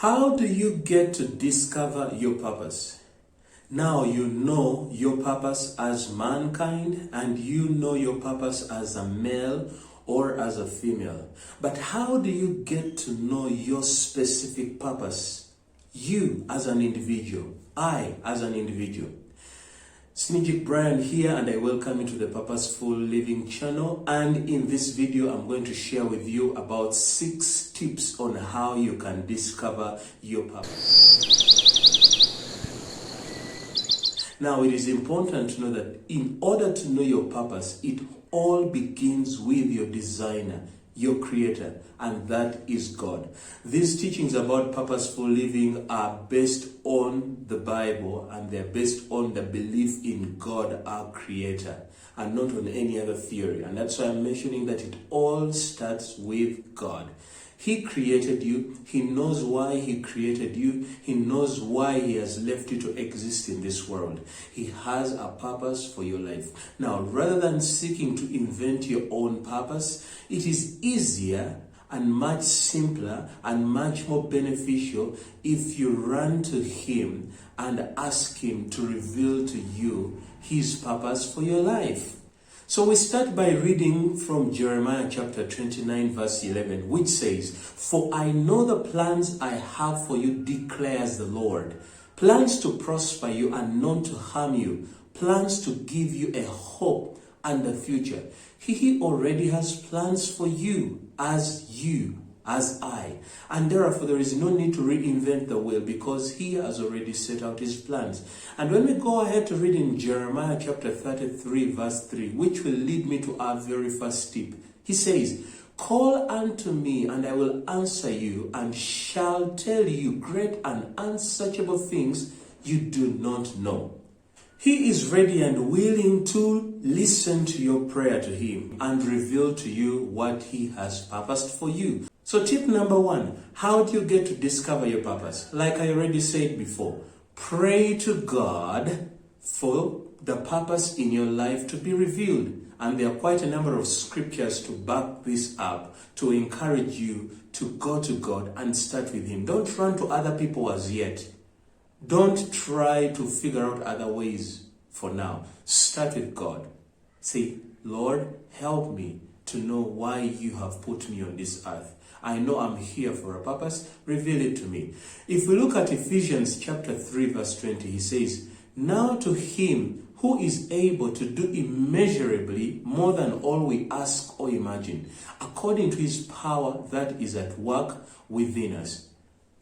How do you get to discover your purpose? Now you know your purpose as mankind and you know your purpose as a male or as a female. But how do you get to know your specific purpose? You as an individual, I as an individual. Snijik Brian here, and I welcome you to the Purposeful Living channel. And in this video, I'm going to share with you about 6 tips on how you can discover your purpose. Now, it is important to know that in order to know your purpose, it all begins with your designer, your creator, and that is God. These teachings about purposeful living are based on the Bible, and they're based on the belief in God, our creator, and not on any other theory. And that's why I'm mentioning that it all starts with God. He created you. He knows why he created you. He knows why he has left you to exist in this world. He has a purpose for your life. Now, rather than seeking to invent your own purpose, it is easier and much simpler and much more beneficial if you run to him and ask him to reveal to you his purpose for your life. So we start by reading from Jeremiah chapter 29 verse 11, which says, "For I know the plans I have for you, declares the Lord, plans to prosper you and not to harm you, plans to give you a hope and a future." He already has plans for you, as I. And therefore, there is no need to reinvent the wheel because he has already set out his plans. And when we go ahead to read in Jeremiah chapter 33 verse 3, which will lead me to our very first tip, he says, "Call unto me, and I will answer you, and shall tell you great and unsearchable things you do not know." He is ready and willing to listen to your prayer to him and reveal to you what he has purposed for you. So tip number 1, how do you get to discover your purpose? Like I already said before, pray to God for the purpose in your life to be revealed. And there are quite a number of scriptures to back this up, to encourage you to go to God and start with him. Don't run to other people as yet. Don't try to figure out other ways for now. Start with God. Say, "Lord, help me to know why you have put me on this earth. I know I'm here for a purpose. Reveal it to me." If we look at Ephesians chapter 3 verse 20, he says, "Now to him who is able to do immeasurably more than all we ask or imagine, according to his power that is at work within us."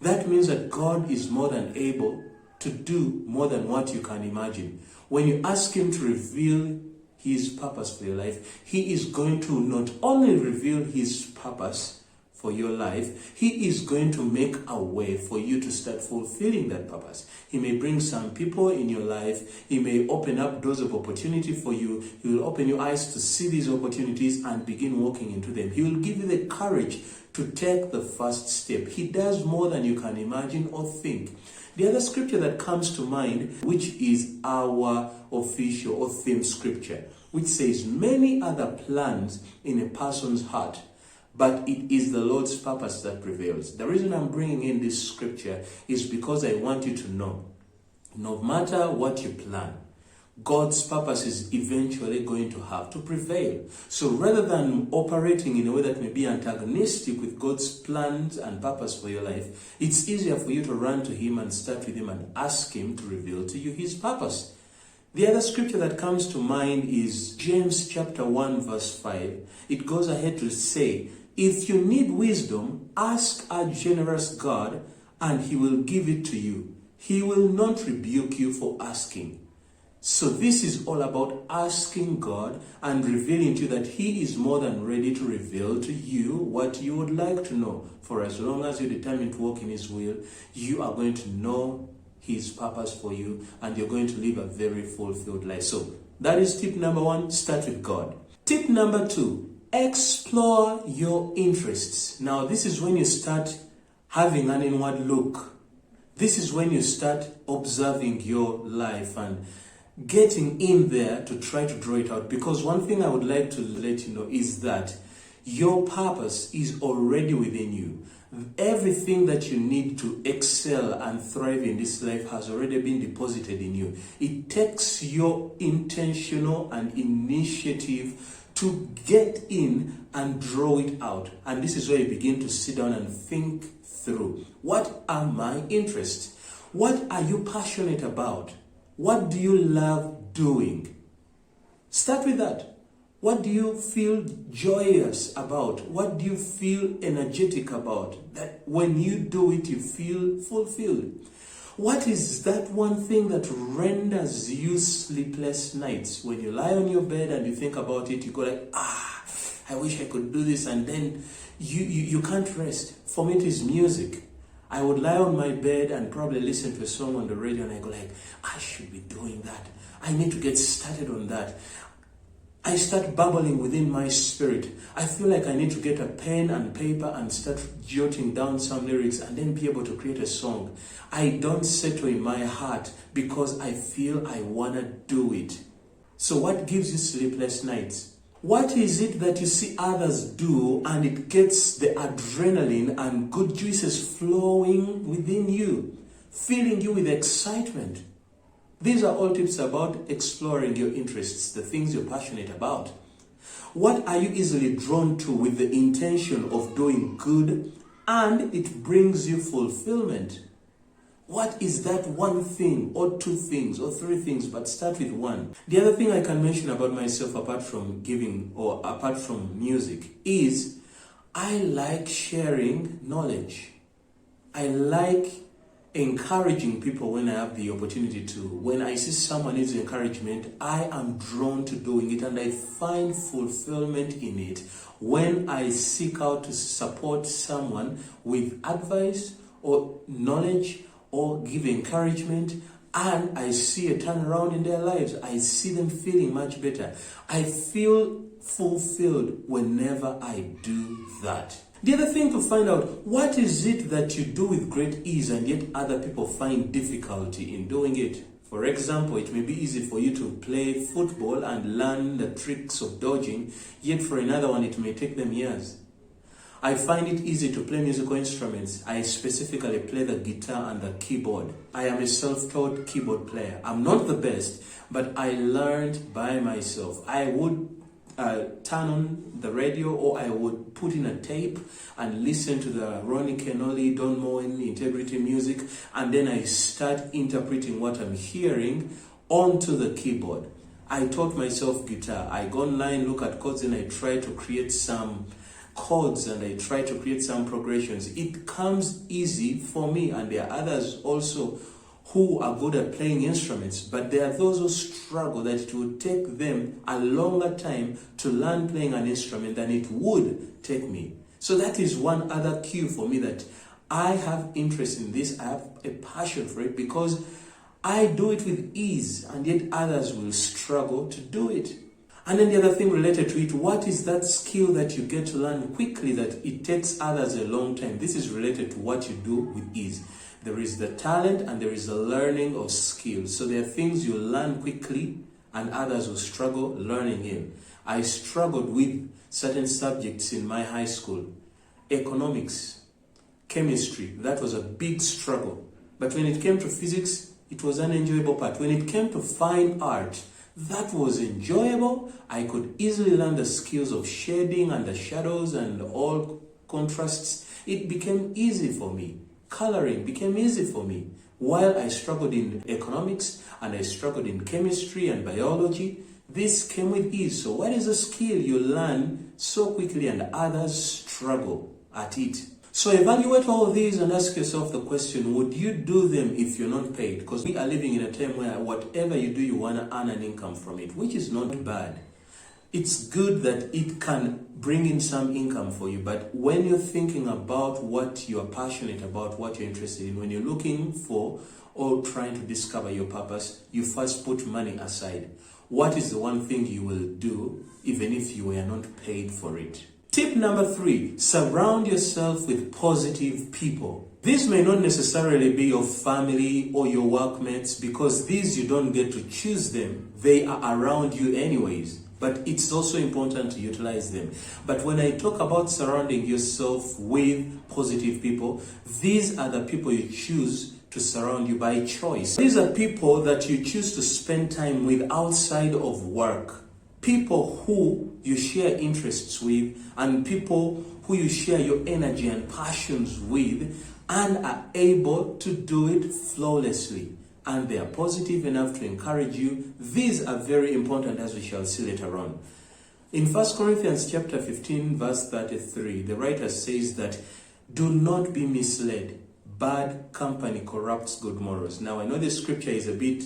That means that God is more than able to do more than what you can imagine. When you ask him to reveal his purpose for your life, he is going to not only reveal his purpose for your life, he is going to make a way for you to start fulfilling that purpose. He may bring some people in your life. He may open up doors of opportunity for you. He will open your eyes to see these opportunities and begin walking into them. He will give you the courage to take the first step. He does more than you can imagine or think. The other scripture that comes to mind, which is our official or theme scripture, which says, "Many other plans in a person's heart, but it is the Lord's purpose that prevails." The reason I'm bringing in this scripture is because I want you to know, no matter what you plan, God's purpose is eventually going to have to prevail. So rather than operating in a way that may be antagonistic with God's plans and purpose for your life, it's easier for you to run to him and start with him and ask him to reveal to you his purpose. The other scripture that comes to mind is James chapter 1 verse 5. It goes ahead to say, "If you need wisdom, ask our generous God, and he will give it to you. He will not rebuke you for asking." So this is all about asking God and revealing to you that he is more than ready to reveal to you what you would like to know. For as long as you're determined to walk in his will, you are going to know his purpose for you, and you're going to live a very fulfilled life. So that is tip number 1, start with God. Tip number 2, explore your interests. Now, this is when you start having an inward look. This is when you start observing your life and getting in there to try to draw it out. Because one thing I would like to let you know is that your purpose is already within you. Everything that you need to excel and thrive in this life has already been deposited in you. It takes your intentional and initiative to get in and draw it out. And this is where you begin to sit down and think through. What are my interests? What are you passionate about? What do you love doing? Start with that. What do you feel joyous about? What do you feel energetic about? That when you do it, you feel fulfilled. What is that one thing that renders you sleepless nights? When you lie on your bed and you think about it, you go like, I wish I could do this, and then you can't rest. For me, it is music. I would lie on my bed and probably listen to a song on the radio, and I go like, I should be doing that. I need to get started on that. I start bubbling within my spirit. I feel like I need to get a pen and paper and start jotting down some lyrics and then be able to create a song. I don't settle in my heart because I feel I want to do it. So what gives you sleepless nights? What is it that you see others do and it gets the adrenaline and good juices flowing within you, filling you with excitement? These are all tips about exploring your interests, the things you're passionate about. What are you easily drawn to with the intention of doing good and it brings you fulfillment? What is that one thing or two things or three things, but start with one. The other thing I can mention about myself apart from giving or apart from music is I like sharing knowledge. I like encouraging people when I have the opportunity to. When I see someone needs encouragement, I am drawn to doing it and I find fulfillment in it when I seek out to support someone with advice or knowledge or give encouragement, and I see a turnaround in their lives. I see them feeling much better. I feel fulfilled whenever I do that. The other thing to find out, what is it that you do with great ease and yet other people find difficulty in doing it? For example, it may be easy for you to play football and learn the tricks of dodging, yet for another one it may take them years. I find it easy to play musical instruments. I specifically play the guitar and the keyboard. I am a self-taught keyboard player. I'm not the best, but I learned by myself. I would turn on the radio or I would put in a tape and listen to the Ronnie Kenoli, Don Moen, Integrity music, and then I start interpreting what I'm hearing onto the keyboard. I taught myself guitar. I go online, look at chords, and I try to create some chords and I try to create some progressions. It comes easy for me, and there are others also who are good at playing instruments, but there are those who struggle that it would take them a longer time to learn playing an instrument than it would take me. So that is one other cue for me that I have interest in this. I have a passion for it because I do it with ease, and yet others will struggle to do it. And then the other thing related to it, what is that skill that you get to learn quickly that it takes others a long time? This is related to what you do with ease. There is the talent and there is the learning of skills. So there are things you learn quickly and others will struggle learning in. I struggled with certain subjects in my high school. Economics, chemistry, that was a big struggle. But when it came to physics, it was an enjoyable part. When it came to fine art, that was enjoyable. I could easily learn the skills of shading and the shadows and all contrasts. It became easy for me. Coloring became easy for me. While I struggled in economics and I struggled in chemistry and biology, this came with ease. So what is a skill you learn so quickly and others struggle at it? So evaluate all of these and ask yourself the question, would you do them if you're not paid? Because we are living in a time where whatever you do, you want to earn an income from it, which is not bad. It's good that it can bring in some income for you, but when you're thinking about what you're passionate about, what you're interested in, when you're looking for or trying to discover your purpose, you first put money aside. What is the one thing you will do even if you were not paid for it? Tip number 3, surround yourself with positive people. These may not necessarily be your family or your workmates because these you don't get to choose them. They are around you anyways. but it's also important to utilize them. But when I talk about surrounding yourself with positive people, these are the people you choose to surround you by choice. These are people that you choose to spend time with outside of work. People who you share interests with, and people who you share your energy and passions with, and are able to do it flawlessly. And they are positive enough to encourage you. These are very important, as we shall see later on. In 1 Corinthians chapter 15, verse 33, the writer says that, do not be misled. Bad company corrupts good morals. Now, I know the scripture is a bit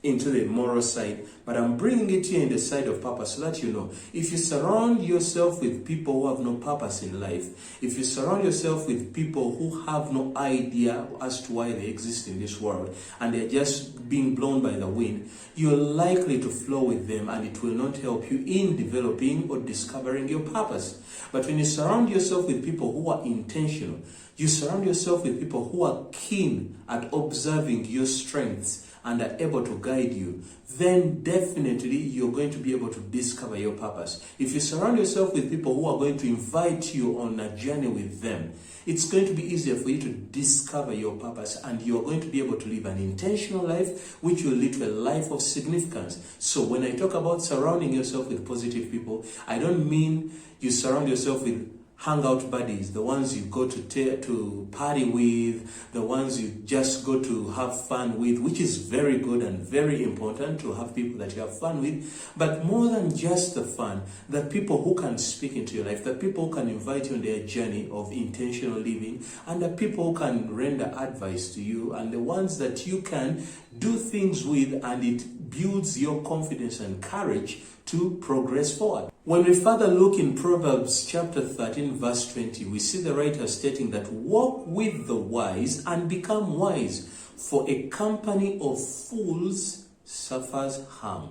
into the moral side, but I'm bringing it here in the side of purpose so that you know, if you surround yourself with people who have no purpose in life, if you surround yourself with people who have no idea as to why they exist in this world and they're just being blown by the wind, you're likely to flow with them, and it will not help you in developing or discovering your purpose. But when you surround yourself with people who are intentional, you surround yourself with people who are keen at observing your strengths and are able to guide you, then definitely you're going to be able to discover your purpose. If you surround yourself with people who are going to invite you on a journey with them, it's going to be easier for you to discover your purpose, and you're going to be able to live an intentional life, which will lead to a life of significance. So when I talk about surrounding yourself with positive people, I don't mean you surround yourself with hangout buddies, the ones you go to party with, the ones you just go to have fun with, which is very good and very important to have people that you have fun with. But more than just the fun, the people who can speak into your life, the people who can invite you on their journey of intentional living, and the people who can render advice to you, and the ones that you can do things with, and it builds your confidence and courage to progress forward. When we further look in Proverbs chapter 13 verse 20, we see the writer stating that, walk with the wise and become wise, for a company of fools suffers harm.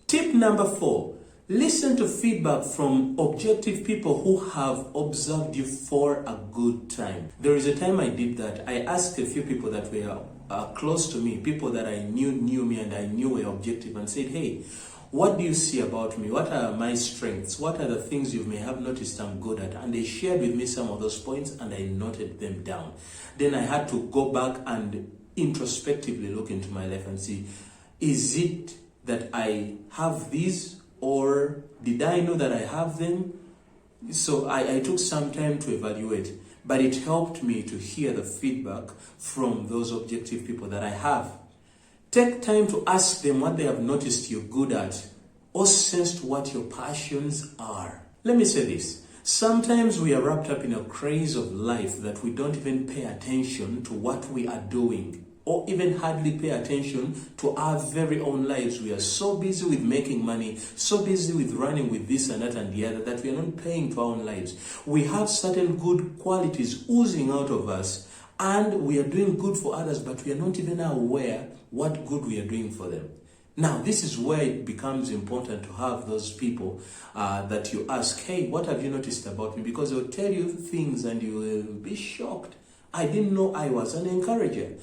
Tip number 4, listen to feedback from objective people who have observed you for a good time. There is a time I did that. I asked a few people that were close to me, people that I knew me and I knew were objective, and said, hey, what do you see about me? What are my strengths? What are the things you may have noticed I'm good at? And they shared with me some of those points, and I noted them down. Then I had to go back and introspectively look into my life and see, is it that I have these, or did I know that I have them? So I took some time to evaluate, but it helped me to hear the feedback from those objective people that I have. Take time to ask them what they have noticed you're good at, or sensed what your passions are. Let me say this. Sometimes we are wrapped up in a craze of life that we don't even pay attention to what we are doing, or even hardly pay attention to our very own lives. We are so busy with making money, so busy with running with this and that and the other, that we are not paying to our own lives. We have certain good qualities oozing out of us, and we are doing good for others, but we are not even aware what good we are doing for them. Now, this is where it becomes important to have those people that you ask, hey, what have you noticed about me? Because they'll tell you things and you will be shocked. I didn't know I was an encourager.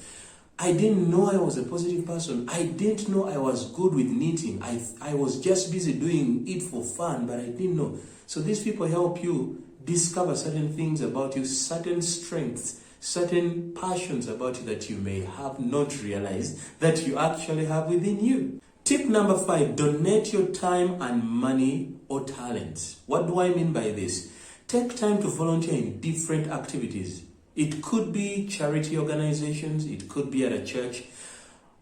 I didn't know I was a positive person. I didn't know I was good with knitting. I was just busy doing it for fun, but I didn't know. So these people help you discover certain things about you, certain strengths, certain passions about you that you may have not realized that you actually have within you. Tip number 5, donate your time and money or talents. What do I mean by this? Take time to volunteer in different activities. It could be charity organizations, it could be at a church.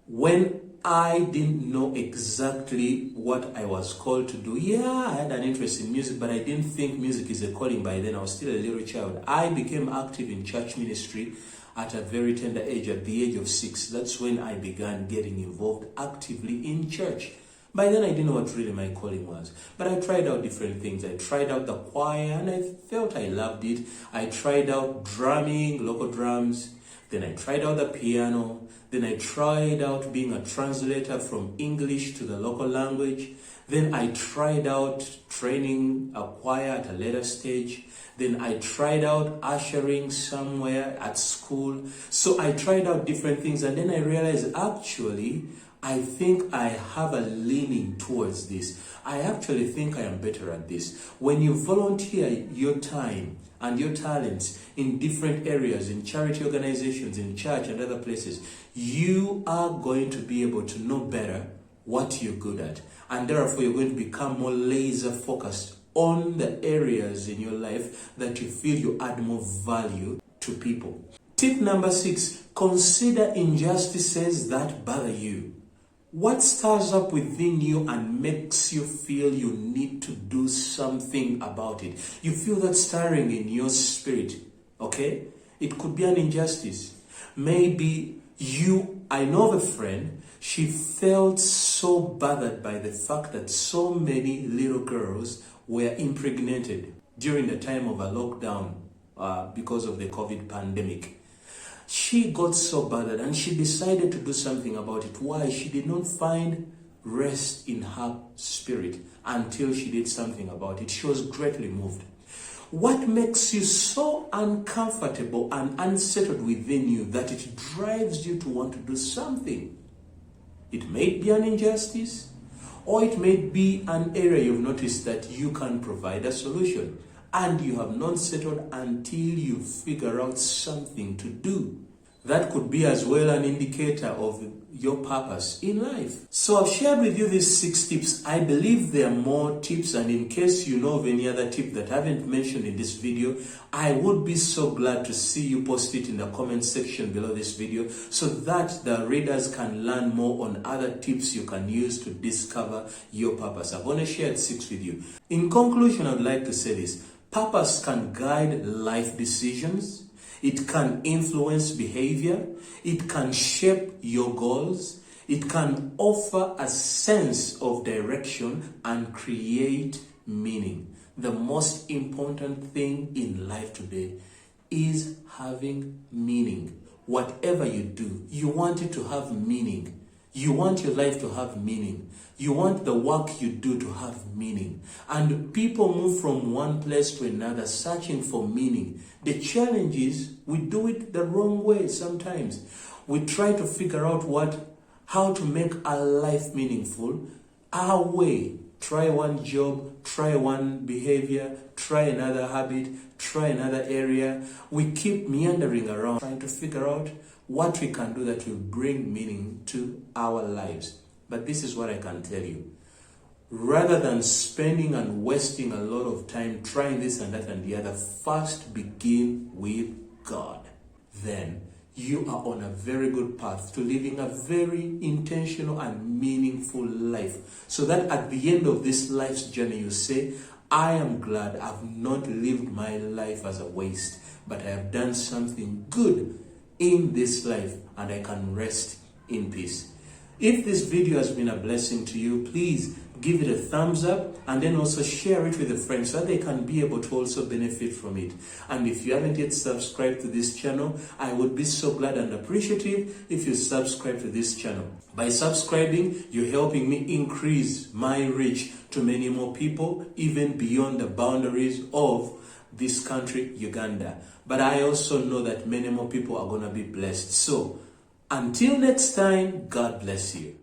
When I didn't know exactly what I was called to do, I had an interest in music, but I didn't think music is a calling by then. I was still a little child. I became active in church ministry at a very tender age, at the age of 6. That's when I began getting involved actively in church. By then I didn't know what really my calling was, but I tried out different things. I tried out the choir and I felt I loved it. I tried out drumming, local drums. Then I tried out the piano. Then I tried out being a translator from English to the local language. Then I tried out training a choir at a later stage. Then I tried out ushering somewhere at school. So I tried out different things, and then I realized actually I think I have a leaning towards this. I actually think I am better at this. When you volunteer your time and your talents in different areas, in charity organizations, in church and other places, you are going to be able to know better what you're good at. And therefore, you're going to become more laser focused on the areas in your life that you feel you add more value to people. Tip number 6, consider injustices that bother you. What stirs up within you and makes you feel you need to do something about it? You feel that stirring in your spirit, okay? It could be an injustice. Maybe I know of a friend, she felt so bothered by the fact that so many little girls were impregnated during the time of a lockdown because of the COVID pandemic. She got so bothered and she decided to do something about it. Why? She did not find rest in her spirit until she did something about it. She was greatly moved. What makes you so uncomfortable and unsettled within you that it drives you to want to do something? It may be an injustice, or it may be an area you've noticed that you can provide a solution, and you have not settled until you figure out something to do. That could be as well an indicator of your purpose in life. So I've shared with you these 6 tips. I believe there are more tips, and in case you know of any other tip that I haven't mentioned in this video, I would be so glad to see you post it in the comment section below this video so that the readers can learn more on other tips you can use to discover your purpose. I've only shared 6 with you. In conclusion, I'd like to say this. Purpose can guide life decisions. It can influence behavior. It can shape your goals. It can offer a sense of direction and create meaning. The most important thing in life today is having meaning. Whatever you do, you want it to have meaning. You want your life to have meaning. You want the work you do to have meaning. And people move from one place to another searching for meaning. The challenge is we do it the wrong way sometimes. We try to figure out how to make our life meaningful our way. Try one job, try one behavior, try another habit, try another area. We keep meandering around trying to figure out what we can do that will bring meaning to our lives. But this is what I can tell you. Rather than spending and wasting a lot of time trying this and that and the other, first begin with God. Then you are on a very good path to living a very intentional and meaningful life. So that at the end of this life's journey, you say, I am glad I've not lived my life as a waste, but I have done something good in this life and I can rest in peace. If this video has been a blessing to you, please give it a thumbs up and then also share it with a friend so that they can be able to also benefit from it. And if you haven't yet subscribed to this channel, I would be so glad and appreciative if you subscribe to this channel. By subscribing, you're helping me increase my reach to many more people, even beyond the boundaries of this country, Uganda. But I also know that many more people are going to be blessed. So, until next time, God bless you.